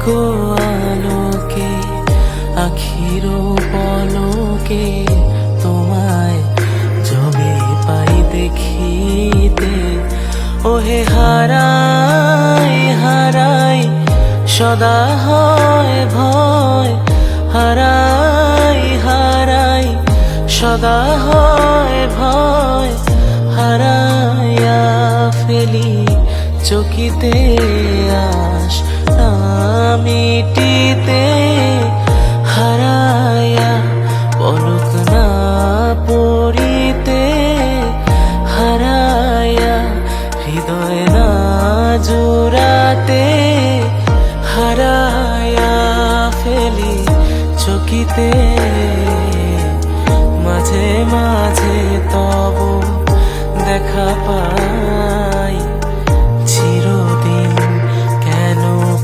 গো আলোকে আখির পলকে তোমায় জবে পাই দেখিতে। ওহে হারাই হারাই সদা হয় ভয়, হারাই হারাই সদা হয় ভয়। হারাইয়া ফেলি চকিতে আশ না মিটিতে, হারাইয়া পলক না পড়িতে, হারাইয়া হৃদয় না জোড়াতে, হারাইয়া ফেলি চকিতে। মাঝে মাঝে তব দেখা পাই